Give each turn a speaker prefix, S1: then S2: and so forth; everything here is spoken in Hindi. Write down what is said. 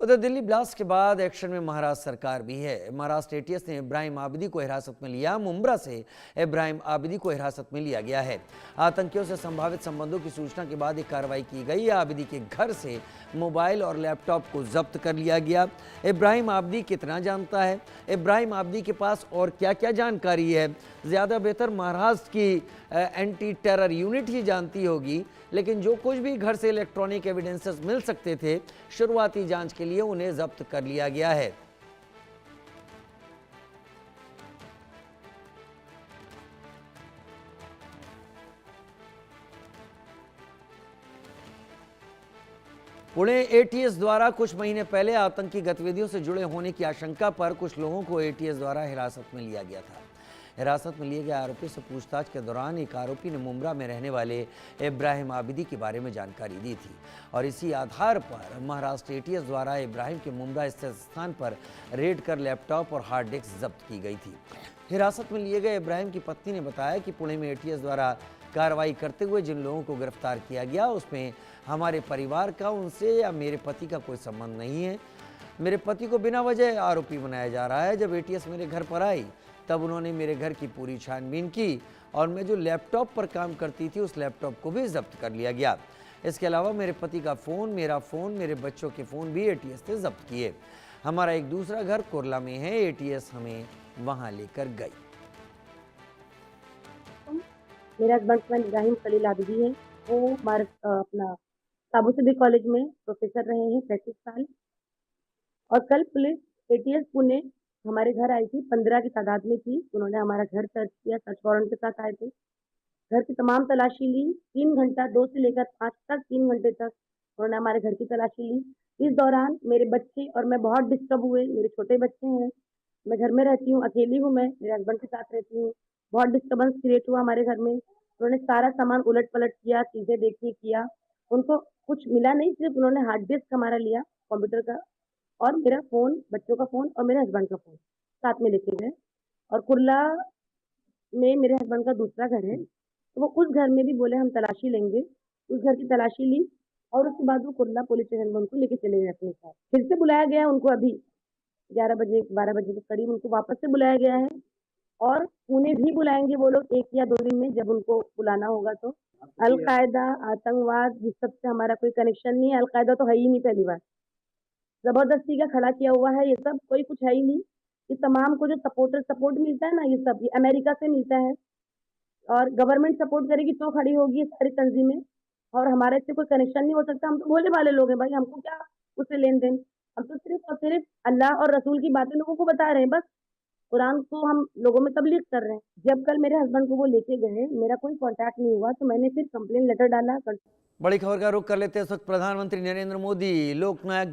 S1: उधर दिल्ली ब्लास्ट के बाद एक्शन में महाराष्ट्र सरकार भी है। महाराष्ट्र एटीएस ने इब्राहिम आबिदी को हिरासत में लिया। मुंब्रा से इब्राहिम आबिदी को हिरासत में लिया गया है। आतंकियों से संभावित संबंधों की सूचना के बाद एक कार्रवाई की गई। आबिदी के घर से मोबाइल और लैपटॉप को जब्त कर लिया गया। इब्राहिम आबिदी कितना जानता है, इब्राहिम आबिदी के पास और क्या क्या जानकारी है, ज़्यादा बेहतर महाराष्ट्र की एंटी टेरर यूनिट ही जानती होगी। लेकिन जो कुछ भी घर से इलेक्ट्रॉनिक एविडेंसेस मिल सकते थे, शुरुआती जांच के लिए उन्हें जब्त कर लिया गया है। पुणे एटीएस द्वारा कुछ महीने पहले आतंकी गतिविधियों से जुड़े होने की आशंका पर कुछ लोगों को एटीएस द्वारा हिरासत में लिया गया था। हिरासत में लिए गए आरोपी से पूछताछ के दौरान एक आरोपी ने मुंब्रा में रहने वाले इब्राहिम आबिदी के बारे में जानकारी दी थी और इसी आधार पर महाराष्ट्र एटीएस द्वारा इब्राहिम के मुंब्रा स्थित स्थान पर रेड कर लैपटॉप और हार्ड डिस्क जब्त की गई थी। हिरासत में लिए गए इब्राहिम की पत्नी ने बताया कि पुणे में एटीएस द्वारा कार्रवाई करते हुए जिन लोगों को गिरफ्तार किया गया उसमें हमारे परिवार का, उनसे या मेरे पति का कोई संबंध नहीं है। मेरे पति को बिना वजह आरोपी बनाया जा रहा है। जब एटीएस मेरे घर पर आई तब उन्होंने मेरे घर की पूरी छानबीन की और मैं जो लैपटॉप पर काम करती थी उस लैपटॉप को भी जब्त कर लिया गया। इसके अलावा मेरे पति का फ़ोन, मेरा फ़ोन, मेरे बच्चों के फ़ोन भी एटीएस से जब्त किए। हमारा एक दूसरा घर कुर्ला में है, एटीएस हमें वहां लेकर गई।
S2: मेरा हस्बैंड इब्राहिम खलील आबिदी है। वो हमारे अपना साबुसिद्दीकी कॉलेज में प्रोफेसर रहे हैं 35 साल। और कल पुलिस एटीएस पुणे हमारे घर आई थी, 15 की तादाद में थी। उन्होंने हमारा घर सर्च किया, सर्च वारंट के साथ आए थे। घर की तमाम तलाशी ली। 3 घंटा 2 से लेकर 5 तक 3 घंटे तक उन्होंने हमारे घर की तलाशी ली। इस दौरान मेरे बच्चे और मैं बहुत डिस्टर्ब हुए। मेरे छोटे बच्चे हैं, मैं घर में रहती हूँ, अकेली हूँ, मैं मेरे हस्बैंड के साथ रहती हूँ। बहुत डिस्टर्बेंस क्रिएट हुआ हमारे घर में। उन्होंने सारा सामान उलट पलट किया, चीजें देखी किया। उनको कुछ मिला नहीं, सिर्फ उन्होंने हार्ड डिस्क हमारा लिया कंप्यूटर का और मेरा फोन, बच्चों का फोन और मेरे हस्बैंड का फोन साथ में लेके गए। और कुर्ला में मेरे हस्बैंड का दूसरा घर है, तो वो उस घर में भी बोले हम तलाशी लेंगे। उस घर की तलाशी ली और उसके बाद वो कुर्ला पुलिस स्टेशन में उनको लेके चले गए अपने साथ। फिर से बुलाया गया उनको, अभी 11 बजे 12 बजे के करीब उनको वापस से बुलाया गया है। और पुणे भी बुलाएंगे वो लोग 1 या 2 दिन में, जब उनको बुलाना होगा। तो अलकायदा, आतंकवाद, इस सब से हमारा कोई कनेक्शन नहीं है। अलकायदा तो है ही नहीं, पहली बार जबरदस्ती का खड़ा किया हुआ है। ये सब कोई कुछ है ही नहीं। ये तमाम को जो सपोर्ट मिलता है ना, ये सब ये अमेरिका से मिलता है। और गवर्नमेंट सपोर्ट करेगी तो खड़ी होगी ये सारी तंजीमें। और हमारे से कोई कनेक्शन नहीं हो सकता। हम तो भोले भाले लोग हैं भाई, हमको क्या उससे लेन देन। हम तो सिर्फ और सिर्फ अल्लाह और रसूल की बातें लोगों को बता रहे हैं बस। कुरान को हम लोगों में तबलीग कर रहे हैं। जब कल मेरे हस्बैंड को वो लेके गए, मेरा कोई कांटेक्ट नहीं हुआ, तो मैंने फिर कंप्लेन लेटर डाला।
S1: बड़ी खबर का रुख कर लेते हैं। इस वक्त प्रधानमंत्री नरेंद्र मोदी लोकनायक